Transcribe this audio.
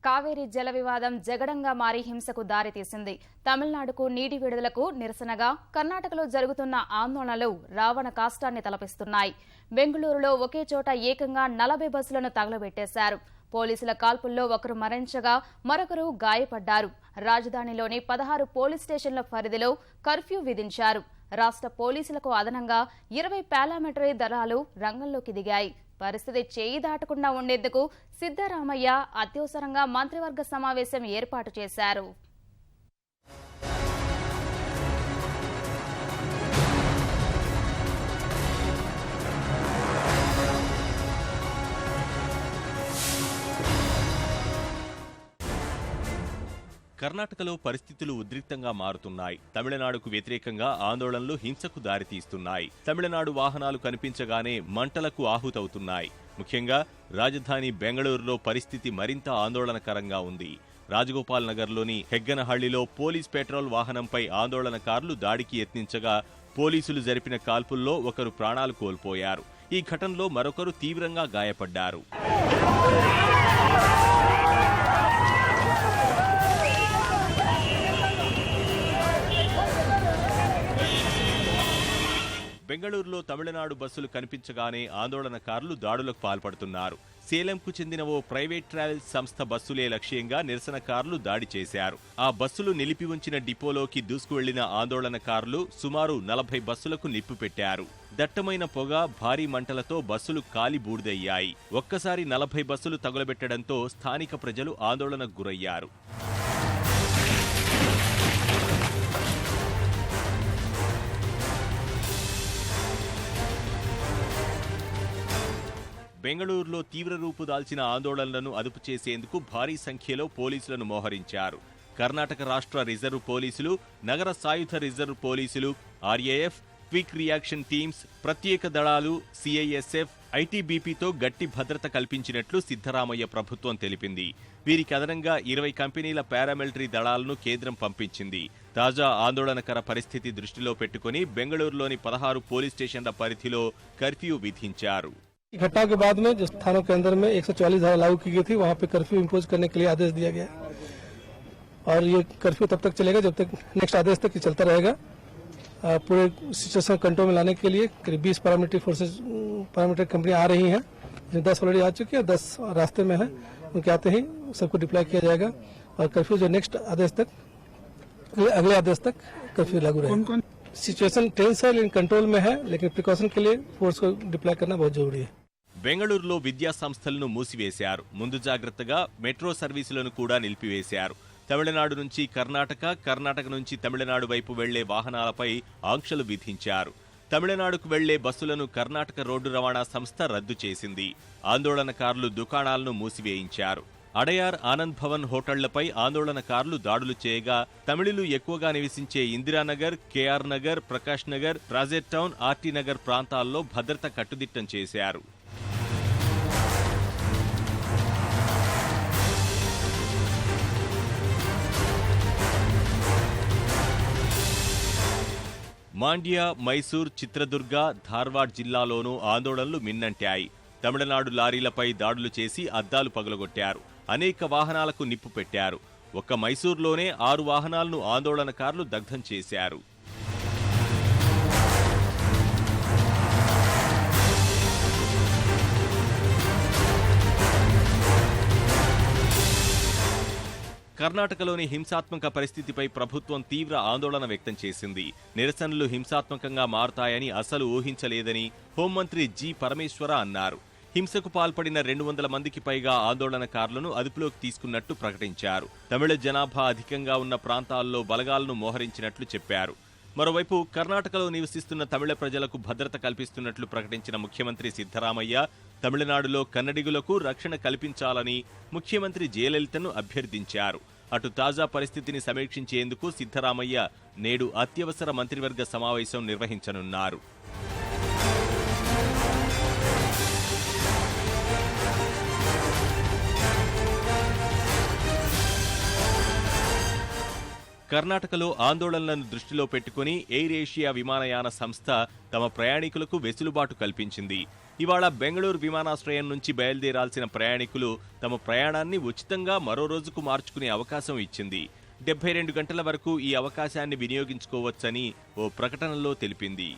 కావేరీ జల వివాదం జగడంగా మారి హింసకు దారితీసింది. తమిళనాడుకు నీటి విడుదలకు నిరసనగా కర్ణాటకలో జరుగుతున్న ఆందోళనలు రావణ కాష్టాన్ని తలపిస్తున్నాయి. బెంగళూరులో ఒకే చోట ఏకంగా 40 బస్సులను తగలబెట్టేశారు. పోలీసుల కాల్పుల్లో ఒకరు మరణించగా మరొకరు గాయపడ్డారు. రాజధానిలోని 16 పోలీస్ స్టేషన్ల పరిధిలో కర్ఫ్యూ విధించారు. రాష్ట్ర పోలీసులకు అదనంగా 20 పారామిలిటరీ దళాలు రంగంలోకి దిగాయి. పరిస్థితి చేయి దాటకుండా ఉండేందుకు సిద్ధరామయ్య అత్యవసరంగా మంత్రివర్గ సమావేశం ఏర్పాటు చేశారు. కర్ణాటకలో పరిస్థితులు ఉద్రిక్తంగా మారుతున్నాయి. తమిళనాడుకు వ్యతిరేకంగా ఆందోళనలు హింసకు దారితీస్తున్నాయి. తమిళనాడు వాహనాలు కనిపించగానే మంటలకు ఆహుతవుతున్నాయి. ముఖ్యంగా రాజధాని బెంగళూరులో పరిస్థితి మరింత ఆందోళనకరంగా ఉంది. రాజగోపాల్ నగర్లోని హెగ్గనహళ్లిలో పోలీస్ పెట్రోల్ వాహనంపై ఆందోళనకారులు దాడికి యత్నించగా పోలీసులు జరిపిన కాల్పుల్లో ఒకరు ప్రాణాలు కోల్పోయారు. ఈ ఘటనలో మరొకరు తీవ్రంగా గాయపడ్డారు. బెంగళూరులో తమిళనాడు బస్సులు కనిపించగానే ఆందోళనకారులు దాడులకు పాల్పడుతున్నారు. సేలంకు చెందిన ఓ ప్రైవేట్ ట్రావెల్స్ సంస్థ బస్సులే లక్ష్యంగా నిరసనకారులు దాడి చేశారు. ఆ బస్సులు నిలిపి ఉంచిన డిపోలోకి దూసుకువెళ్లిన ఆందోళనకారులు సుమారు 40 బస్సులకు నిప్పు పెట్టారు. దట్టమైన పొగ, భారీ మంటలతో బస్సులు కాలి బూడిదయ్యాయి. ఒక్కసారి 40 బస్సులు తగులబెట్టడంతో స్థానిక ప్రజలు ఆందోళనకు గురయ్యారు. బెంగళూరులో తీవ్ర రూపు దాల్చిన ఆందోళనలను అదుపు చేసేందుకు భారీ సంఖ్యలో పోలీసులను మోహరించారు. కర్ణాటక రాష్ట్ర రిజర్వ్ పోలీసులు, నగర సాయుధ రిజర్వ్ పోలీసులు, ఆర్ఏఎఫ్, క్విక్ రియాక్షన్ టీమ్స్, ప్రత్యేక దళాలు, సిఐఎస్ఎఫ్, ఐటీబీపీతో గట్టి భద్రత కల్పించినట్లు సిద్ధరామయ్య ప్రభుత్వం తెలిపింది. వీరికి అదనంగా 20 కంపెనీల పారామిలిటరీ దళాలను కేంద్రం పంపించింది. తాజా ఆందోళనకర పరిస్థితి దృష్టిలో పెట్టుకుని బెంగళూరులోని 16 పోలీస్ స్టేషన్ల పరిధిలో కర్ఫ్యూ విధించారు. घटना के बाद में जो थानों के अंदर में 144 धारा लागू की गई थी, वहां पे कर्फ्यू इम्पोज करने के लिए आदेश दिया गया और ये कर्फ्यू तब तक चलेगा जब तक नेक्स्ट आदेश तक चलता रहेगा। पूरे सिचुएशन कंट्रोल में लाने के लिए करीब 20 पैरामिलिटरी कंपनी आ रही हैं, जिसमें 10 ऑलरेडी आ चुकी है, 10 रास्ते में है। उनके आते ही सबको डिप्लॉय किया जाएगा और कर्फ्यू जो नेक्स्ट आदेश तक, अगले आदेश तक कर्फ्यू लागू रहेगा। सिचुएशन टेंस है लेकिन कंट्रोल में है, लेकिन प्रिकॉशन के लिए फोर्स को डिप्लॉय करना बहुत जरूरी है। బెంగళూరులో విద్యా సంస్థలను మూసివేశారు. ముందు జాగ్రత్తగా మెట్రో సర్వీసులను కూడా నిలిపివేశారు. తమిళనాడు నుంచి కర్ణాటక నుంచి తమిళనాడు వైపు వెళ్లే వాహనాలపై ఆంక్షలు విధించారు. తమిళనాడుకు వెళ్లే బస్సులను కర్ణాటక రోడ్డు రవాణా సంస్థ రద్దు చేసింది. ఆందోళనకారులు దుకాణాలను మూసివేయించారు. అడయార్, ఆనంద్ భవన్ హోటళ్లపై ఆందోళనకారులు దాడులు చేయగా తమిళులు ఎక్కువగా నివసించే Indiranagar, KR Nagar, Prakash Nagar, project town, RT Nagar ప్రాంతాల్లో భద్రత కట్టుదిట్టం చేశారు. మాండ్య, మైసూర్, చిత్రదుర్గ, ధార్వాడ్ జిల్లాలోనూ ఆందోళనలు మిన్నంటాయి. తమిళనాడు లారీలపై దాడులు చేసి అద్దాలు పగులగొట్టారు. అనేక వాహనాలకు నిప్పు పెట్టారు. ఒక్క మైసూర్లోనే 6 వాహనాలను ఆందోళనకారులు దగ్ధం చేశారు. కర్ణాటకలోని హింసాత్మక పరిస్థితిపై ప్రభుత్వం తీవ్ర ఆందోళన వ్యక్తం చేసింది. నిరసనలు హింసాత్మకంగా మారుతాయని అసలు ఊహించలేదని హోంమంత్రి జి. పరమేశ్వర అన్నారు. హింసకు పాల్పడిన 200 మందికి పైగా ఆందోళనకారులను అదుపులోకి తీసుకున్నట్టు ప్రకటించారు. తమిళ జనాభా అధికంగా ఉన్న ప్రాంతాల్లో బలగాలను మోహరించినట్లు చెప్పారు. మరోవైపు కర్ణాటకలో నివసిస్తున్న తమిళ ప్రజలకు భద్రత కల్పిస్తున్నట్లు ప్రకటించిన ముఖ్యమంత్రి సిద్ధరామయ్య తమిళనాడులో కన్నడిగులకు రక్షణ కల్పించాలని ముఖ్యమంత్రి జయలలితను అభ్యర్థించారు. అటు తాజా పరిస్థితిని సమీక్షించేందుకు సిద్ధరామయ్య నేడు అత్యవసర మంత్రివర్గ సమావేశం నిర్వహించనున్నారు. కర్ణాటకలో ఆందోళనలను దృష్టిలో పెట్టుకుని ఎయిర్ ఏషియా విమానయాన సంస్థ తమ ప్రయాణికులకు వెసులుబాటు కల్పించింది. ఇవాళ బెంగళూరు విమానాశ్రయం నుంచి బయలుదేరాల్సిన ప్రయాణికులు తమ ప్రయాణాన్ని ఉచితంగా మరో రోజుకు మార్చుకునే అవకాశం ఇచ్చింది. 72 గంటల వరకు ఈ అవకాశాన్ని వినియోగించుకోవచ్చని ఓ ప్రకటనలో తెలిపింది.